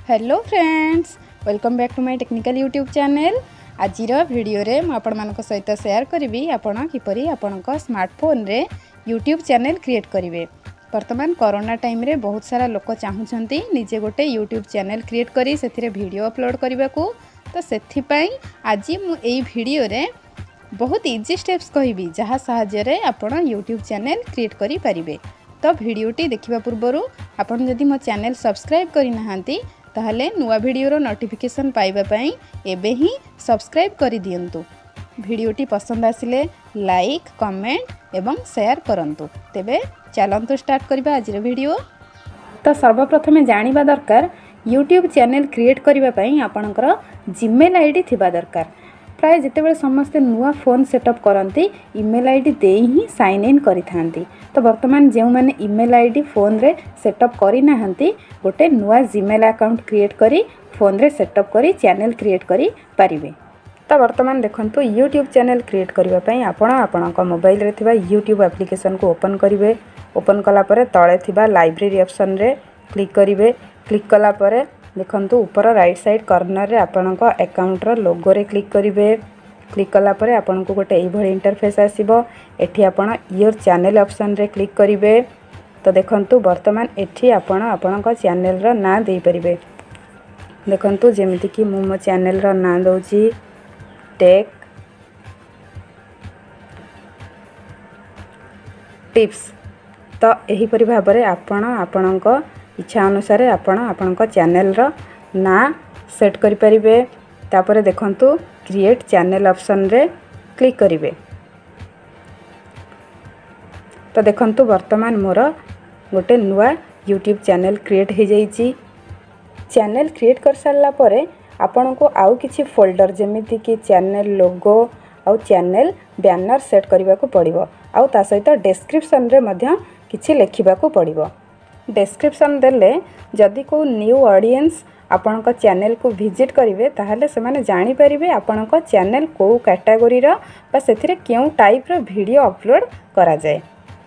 Hello friends, welcome back to my technical YouTube channel. आज video रे मु आपण मानक सहित शेयर करी आपण किपरि आपण स्मार्टफोन रे यूट्यूब चैनल क्रिएट करेंगे। वर्तमान कोरोना टाइम रे बहुत सारा लोक चाहूँगी निजे गोटे यूट्यूब चैनल क्रिएट करी से वीडियो अपलोड करने को। तो से आज मुझे वीडियो रे बहुत इजी स्टेप्स कहबी जहाँ साहाय्य आपण यूट्यूब चैनल क्रिएट करि परिबे। तो वीडियोटी देखिबा पूर्वरु आपण जदि मो चैनल सब्सक्राइब करि नाहांती ताहले नुआ वीडियोर नोटिफिकेशन पाइबा पई एबे ही सब्सक्राइब करि दियंतु। वीडियोटी पसंद आसिले लाइक कमेंट एवं शेयर करंतु। तेबे चलंतु स्टार्ट करबा आज वीडियो। तो सर्वप्रथमे जानिबा दरकार यूट्यूब चैनल क्रिएट करबा पई आपणकर जीमेल आईडी थिबा दरकार। प्राय जितेबाला समस्ते नुआ फोन सेटअप करती ईमेल आईडी दे ही साइन इन करि थांती। तो वर्तमान जो मैंने ईमेल आईडी फोन रे सेटअप करि नाहंती गोटे नुआ जीमेल अकाउंट क्रिएट करी फोन रे सेटअप करी चैनल क्रिएट करी पारिबे। तो वर्तमान देखंतु यूट्यूब चैनल क्रिएट करबा पई आपणक मोबाइल रे थिबा यूट्यूब एप्लिकेशन को ओपन करिवे। ओपन कला परे तळे थिबा लाइब्रेरी ऑप्शन रे क्लिक करिवे। क्लिक कला परे देखंतु ऊपर राइट साइड कॉर्नर रे आपणक अकाउंट रो लोगो रे क्लिक करिवे। क्लिक कला परे आपनको गोटे एभଳି इंटरफेस आसीबो। एठी आपण योर चैनल ऑप्शन रे क्लिक करिवे। तो देखंतु वर्तमान एठी आपण आपणक चैनल रो नाम देई परिबे। देखंतु जेमिति कि मो चैनल रो नाम दउची टेक टिप्स। तो एही परि भाबरे आपण आपणक इच्छा अनुसार आपणक चैनल रो ना सेट करि परिबे। तापरे देखंतु क्रिएट चैनल ऑप्शन रे क्लिक करिवे। तो देखंतु वर्तमान मोर गोटे नुआ यूट्यूब चैनल क्रिएट हो जाइए। चैनल क्रिएट कर सारा परे आपन को आउ किछि फोल्डर जेमिति कि चैनल लोगो आउ चैनल बैनर सेट करबा को पड़िबो। आउ ता सहित डिस्क्रिप्शन रे मध्य किछि लेखिबा को पड़िबो। डिस्क्रिप्शन देले जदि को न्यू ऑडियंस आपणक चैनल को विजिट करेंगे ताहले से माने जानि परिबे आपणक चैनल को कैटेगरी रो बा सेथिरे केउ टाइप रो वीडियो अपलोड करा जाए।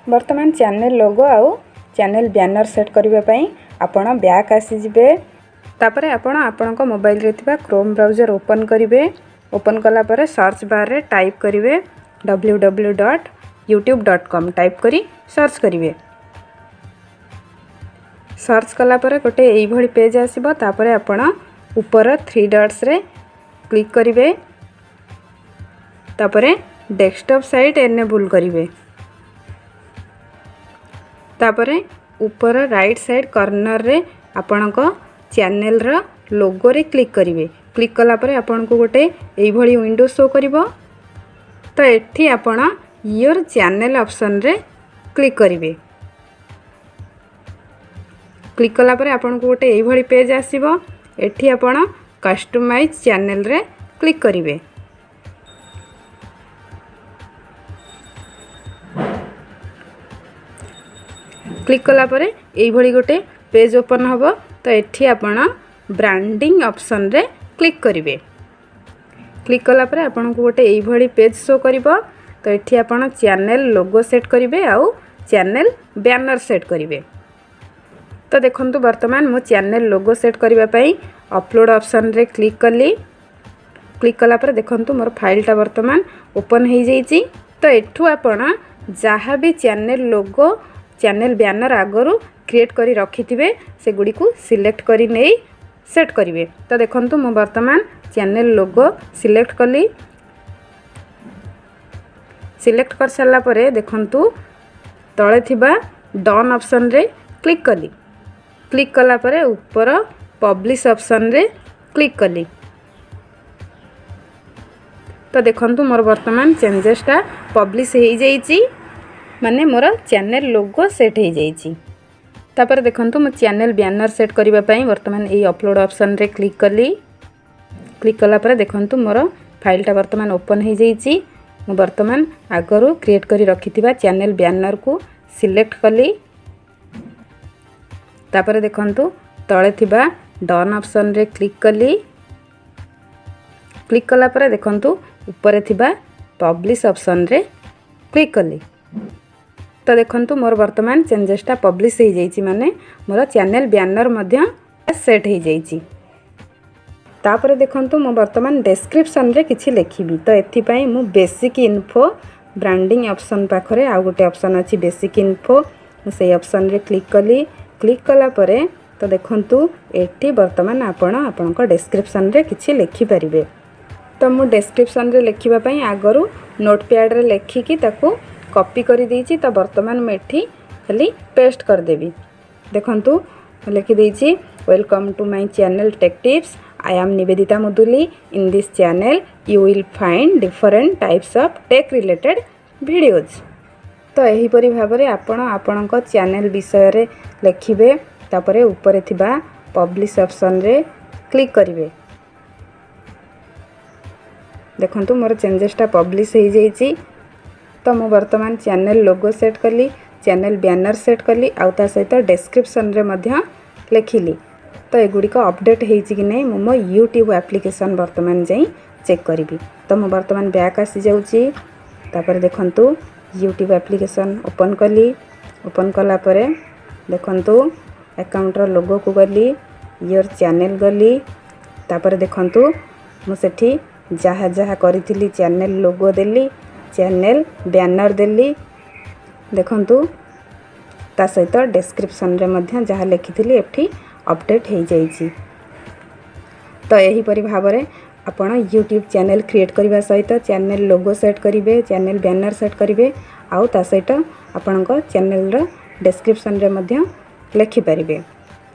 वर्तमान चैनल लोगो आउ चैनल बैनर सेट करबा पई आपण बैक आसी जिवे। तापरे आपण आपणक मोबाइल रे थिबा क्रोम ब्राउजर ओपन करिवे। ओपन कला परे सर्च बार रे टाइप करिवे www.youtube.com टाइप करी सर्च करिवे। सर्च कला परे गोटे एई भली पेज आसीबो। तापरे आपण ऊपर 3 डॉट्स रे क्लिक करिवे। तापरे डेस्कटॉप साइट एनेबल करिवे। तापरे ऊपर राइट साइड कॉर्नर रे आपणक चैनल रो लोगो रे क्लिक करिवे। क्लिक कला परे आपण को गोटे एई भली विंडो शो करिवो। तो एठी आपण योर चैनल ऑप्शन रे क्लिक करिवे। क्लिक कला परे आपन को गोटे एई भली पेज आसीबो। एठी आपण कस्टमाइज चैनल रे क्लिक करिवे। क्लिक कला परे एई भली गोटे पेज ओपन हबो। तो एठी आपण ब्रांडिंग ऑप्शन रे क्लिक करिवे। क्लिक कला परे आपन को गोटे एई भली पेज शो करिवो। तो एठी आपण चैनल लोगो सेट करिवे आउ चैनल बैनर सेट करिवे। तो देखंतु वर्तमान मो चैनल लोगो सेट करबा पई अपलोड ऑप्शन रे क्लिक कली। क्लिक कला पर देखंतु मोर फाइलटा वर्तमान ओपन हो जाइए। तो एठू आपण जहाँ भी चैनल लोगो चैनल बैनर आगरू क्रिएट करी रखिथिबे से गुडी को सिलेक्ट करी नै सेट करिवे। तो देखंतु मो वर्तमान चैनल लोगो सिलेक्ट कली। सिलेक्ट कर सारा परे देखंतु तळे थिबा डन ऑप्शन रे क्लिक कली। क्लिक कला परे ऊपर पब्लिश ऑप्शन रे क्लिक कली। तो देखंतु मोर वर्तमान चेंजेसटा पब्लिश हो जाइए माने मोर चैनल लोगो सेट हो जाइए। तापर देखंतु मो चैनल बैनर सेट करबा पई वर्तमान ए अपलोड ऑप्शन रे क्लिक कली। क्लिक कला परे देखंतु मोर फाइलटा वर्तमान ओपन हो जाइए। मो वर्तमान आगरू क्रिएट करी रखिथिबा चैनल बैनर को सिलेक्ट कली। तापर देखंतु तळे थिबा डन ऑप्शन रे क्लिक कली। क्लिक कला परे देखंतु ऊपर थिबा पब्लिश ऑप्शन रे क्लिक कली। तो देखंतु मोर वर्तमान चेंजेसटा पब्लिश हो जाइए माने मोर चैनल बैनर मध्य सेट हो जाइए। तापर देखंतु मु वर्तमान डिस्क्रिप्शन रे किछि लिखिबी तो एथिपाई मु बेसिक इन्फो ब्रांडिंग ऑप्शन पाखरे आ गोटे ऑप्शन अछि बेसिक इन्फो से ऑप्शन रे क्लिक कला परे तो देखंतु एठी वर्तमान आपणको डिस्क्रिप्शन रे किछि लिखि परिबे। तो मु डिस्क्रिप्शन रे लिखिबा पई आगरु नोटपैड रे लेखिकी ताकू कॉपी करि देइछि तो वर्तमान मैं एठी खाली पेस्ट कर देबी। देखंतु लिखि देइछि welcome to my channel tech tips. I am Nivedita Muduli. In this channel you will find different types of tech related videos। तो यही परि भाबरे आपणको चैनल विषय रे लिखिबे तापरे ऊपर थिबा पब्लिश ऑप्शन रे क्लिक करिवे। देखंतु मोर चेंजेसटा पब्लिश हो जाइछि। तो मु वर्तमान चैनल लोगो सेट कली, चैनल बैनर सेट कली आ ता सहित डिस्क्रिप्शन रे मध्य लिखिली। तो एगुड़िक अपडेट होइछि कि नहीं मो यूट्यूब एप्लिकेशन वर्तमान जाई चेक करी। तो मु वर्तमान बैक आसी जाउछि। तापर देखंतु यूट्यूब एप्लिकेशन ओपन कली। ओपन कला परे देखंतु अकाउंट रो लोगो को गली, योर चैनल गली। तापर देखंतु मु सेठी जहा जहा करिथिली चैनल लोगो देली, चैनल बैनर देली। देखंतु ता सहित डिस्क्रिप्शन रे मध्य जहा लिखिथिली एठी अपडेट हो जाइए। तो यही परि भाबरे आपण यूट्यूब चैनल क्रिएट करबा सहित चैनल लोगो सेट करिवे, चैनल बैनर सेट करिवे आउ ता सहित आपणको चैनल रो डिस्क्रिप्शन रे मध्य लिखि परिबे।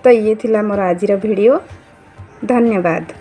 तो ये थिला मोर आजिर वीडियो। धन्यवाद।